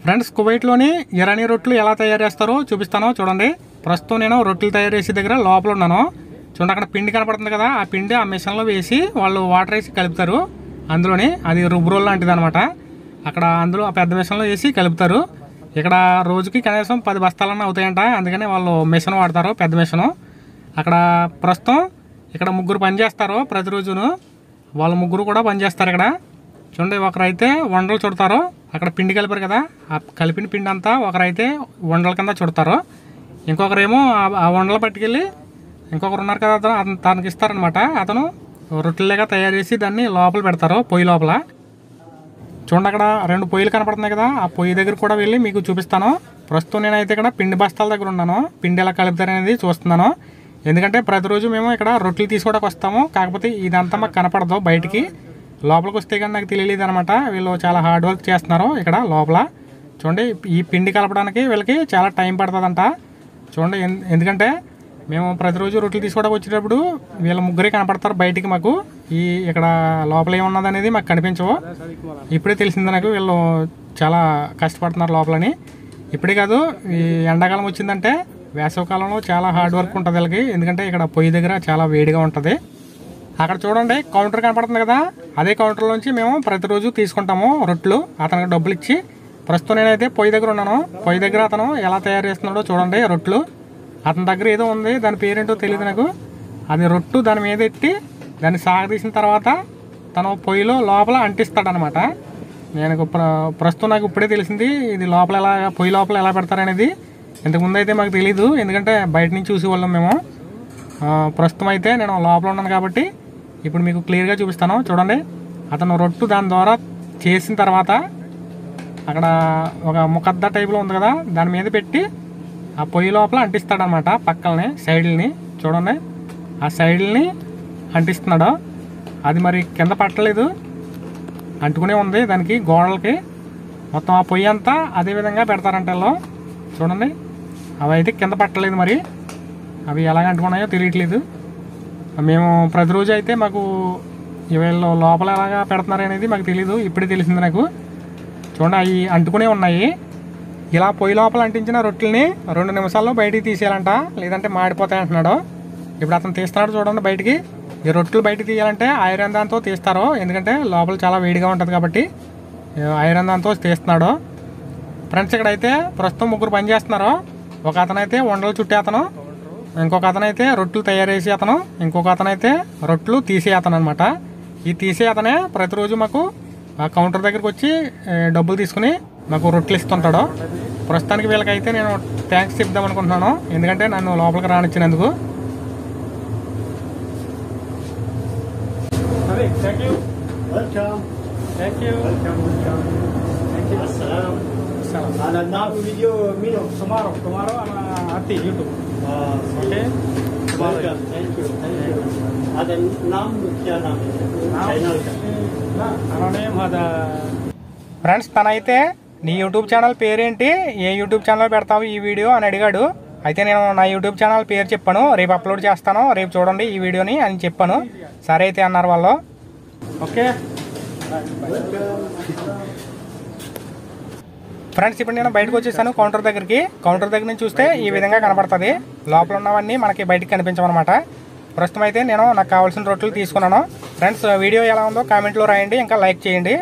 Friends, కువైట్లోని Irani రొట్టెలు ఎలా తయారు చేస్తారో చూపిస్తానో చూడండి. ప్రస్తుతం నేను రొట్టెలు తయారు చేసే దగ్గర లోపల ఉన్నాను. చూడండి, అక్కడ పిండి కనపడుతుంది కదా, ఆ పిండి ఆ మిషన్లో వేసి వాళ్ళు వాటర్ వేసి కలుపుతారు. అందులోని అది రుబ్బురోల్ లాంటిది అనమాట. అక్కడ అందులో ఆ పెద్ద మిషన్లో వేసి కలుపుతారు. ఇక్కడ రోజుకి కనీసం 10 బస్తాలన్నా అవుతాయంట. అందుకని వాళ్ళు మిషన్ వాడతారు, పెద్ద మిషను. అక్కడ ప్రస్తుతం ఇక్కడ 3 పని చేస్తారు ప్రతిరోజును. వాళ్ళు 3 కూడా పనిచేస్తారు ఇక్కడ. చూడండి, ఒకరైతే వండలు చుడతారు. అక్కడ పిండి కలిపారు కదా, ఆ కలిపిన పిండి అంతా ఒకరైతే వండల కింద చుడతారు. ఇంకొకరేమో ఆ వండలు పట్టుకెళ్ళి ఇంకొకరు ఉన్నారు కదా, అతను తనకి ఇస్తారనమాట. అతను రొట్టెలుగా తయారు చేసి దాన్ని లోపల పెడతారు, పొయ్యి లోపల. చూడండి, అక్కడ 2 పొయ్యిలు కనపడుతున్నాయి కదా, ఆ పొయ్యి దగ్గర కూడా వెళ్ళి మీకు చూపిస్తాను. ప్రస్తుతం నేనైతే ఇక్కడ పిండి బస్తాల దగ్గర ఉన్నాను. పిండి ఎలా కలుపుతారనేది చూస్తున్నాను. ఎందుకంటే ప్రతిరోజు మేము ఇక్కడ రొట్టెలు తీసుకోవడానికి వస్తాము. కాకపోతే ఇదంతా మాకు కనపడదు బయటికి. లోపలికి వస్తే కానీ నాకు తెలియలేదు అనమాట. వీళ్ళు చాలా హార్డ్ వర్క్ చేస్తున్నారు ఇక్కడ లోపల. చూడండి, ఈ పిండి కలపడానికి వీళ్ళకి చాలా టైం పడుతుందంట. చూడండి, ఎందుకంటే మేము ప్రతిరోజు రొట్టెలు తీసుకోవడానికి వచ్చేటప్పుడు వీళ్ళ 3 కనపడతారు బయటికి. మాకు ఇక్కడ లోపల ఏమున్నది అనేది మాకు కనిపించవు. ఇప్పుడే తెలిసింది నాకు వీళ్ళు చాలా కష్టపడుతున్నారు లోపలని. ఇప్పుడే కాదు, ఈ ఎండాకాలం వచ్చిందంటే వేసవికాలంలో చాలా హార్డ్ వర్క్ ఉంటుంది వీళ్ళకి. ఎందుకంటే ఇక్కడ పొయ్యి దగ్గర చాలా వేడిగా ఉంటుంది. అక్కడ చూడండి, కౌంటర్ కనపడుతుంది కదా, అదే కౌంటర్లోంచి మేము ప్రతిరోజు తీసుకుంటాము రొట్టెలు. అతనికి డబ్బులు ఇచ్చి. ప్రస్తుతం నేనైతే పొయ్యి దగ్గర ఉన్నాను. పొయ్యి దగ్గర అతను ఎలా తయారు చేస్తున్నాడో చూడండి రొట్టెలు. అతని దగ్గర ఏదో ఉంది, దాని పేరేంటో తెలియదు నాకు. అది రొట్టు దాని మీద ఎట్టి దాన్ని సాగదీసిన తర్వాత తను పొయ్యిలో లోపల అంటిస్తాడనమాట. నేను ప్రస్తుతం నాకు ఇప్పుడే తెలిసింది ఇది లోపల ఎలా, పొయ్యి లోపల ఎలా పెడతారనేది. ఇంతకుముందు అయితే మాకు తెలీదు, ఎందుకంటే బయట నుంచి చూసేవాళ్ళం మేము. ప్రస్తుతం అయితే నేను లోపల ఉన్నాను కాబట్టి ఇప్పుడు మీకు క్లియర్గా చూపిస్తాను. చూడండి, అతను రొట్టు దాని ద్వారా చేసిన తర్వాత అక్కడ ఒక ముఖద్ద టైప్లో ఉంది కదా, దాని మీద పెట్టి ఆ పొయ్యి లోపల అంటిస్తాడనమాట. పక్కల్ని సైడ్ని చూడండి, ఆ సైడ్ని అంటిస్తున్నాడు. అది మరి కింద పట్టలేదు, అంటుకునే ఉంది దానికి గోడలకి. మొత్తం ఆ పొయ్యి అంతా అదే విధంగా పెడతారంట వీళ్ళు. చూడండి, అవి అయితే కింద పట్టలేదు, మరి అవి ఎలాగ అంటుకున్నాయో తెలియట్లేదు. మేము ప్రతిరోజు అయితే మాకు వీళ్ళు లోపల ఎలాగా పెడుతున్నారు అనేది మాకు తెలీదు, ఇప్పుడే తెలిసింది నాకు. చూడండి, అవి అంటుకునే ఉన్నాయి. ఇలా పొయ్యి లోపల అంటించిన రొట్టెల్ని 2 నిమిషాల్లో బయటికి తీసేయాలంట, లేదంటే మాడిపోతాయి అంటున్నాడు. ఇప్పుడు అతను తీస్తున్నాడు చూడండి బయటికి. ఈ రొట్టెలు బయటికి తీయాలంటే ఐరన్ దాంతో తీస్తారు, ఎందుకంటే లోపల చాలా వేడిగా ఉంటుంది కాబట్టి ఐరన్ దాంతో తీస్తున్నాడు. ఫ్రెండ్స్, ఇక్కడైతే ప్రస్తుతం 3 పని చేస్తున్నారు. ఒక అతనైతే వండలు చుట్టే అతను, ఇంకొక అతనైతే రొట్టెలు తయారు చేసి అతను, ఇంకొక అతనైతే రొట్టెలు తీసే అతను అనమాట. ఈ తీసే అతనే ప్రతిరోజు మాకు ఆ కౌంటర్ దగ్గరికి వచ్చి డబ్బులు తీసుకుని మాకు రొట్టెలు ఇస్తుంటాడు. ప్రస్తుతానికి వీళ్ళకైతే నేను థ్యాంక్స్ చెప్దాం అనుకుంటున్నాను, ఎందుకంటే నన్ను లోపలికి రానిచ్చినందుకు. ఫ్రెండ్స్, తనైతే నీ యూట్యూబ్ ఛానల్ పేరేంటి, ఏ యూట్యూబ్ ఛానల్ పెడతావు ఈ వీడియో అని అడిగాడు. అయితే నేను నా యూట్యూబ్ ఛానల్ పేరు చెప్పాను, రేపు అప్లోడ్ చేస్తాను, రేపు చూడండి ఈ వీడియోని అని చెప్పాను. సరే అయితే అన్నారు వాళ్ళు. ఓకే ఫ్రెండ్స్, ఇప్పుడు నేను బయటకు వచ్చేసాను కౌంటర్ దగ్గరికి. కౌంటర్ దగ్గర నుంచి చూస్తే ఈ విధంగా కనపడుతుంది. లోపల ఉన్నవన్నీ మనకి బయటికి కనిపించమన్నమాట. ప్రస్తుతం అయితే నేను నాకు కావాల్సిన రొట్టెలు తీసుకున్నాను. ఫ్రెండ్స్, వీడియో ఎలా ఉందో కామెంట్లో రాయండి, ఇంకా లైక్ చేయండి.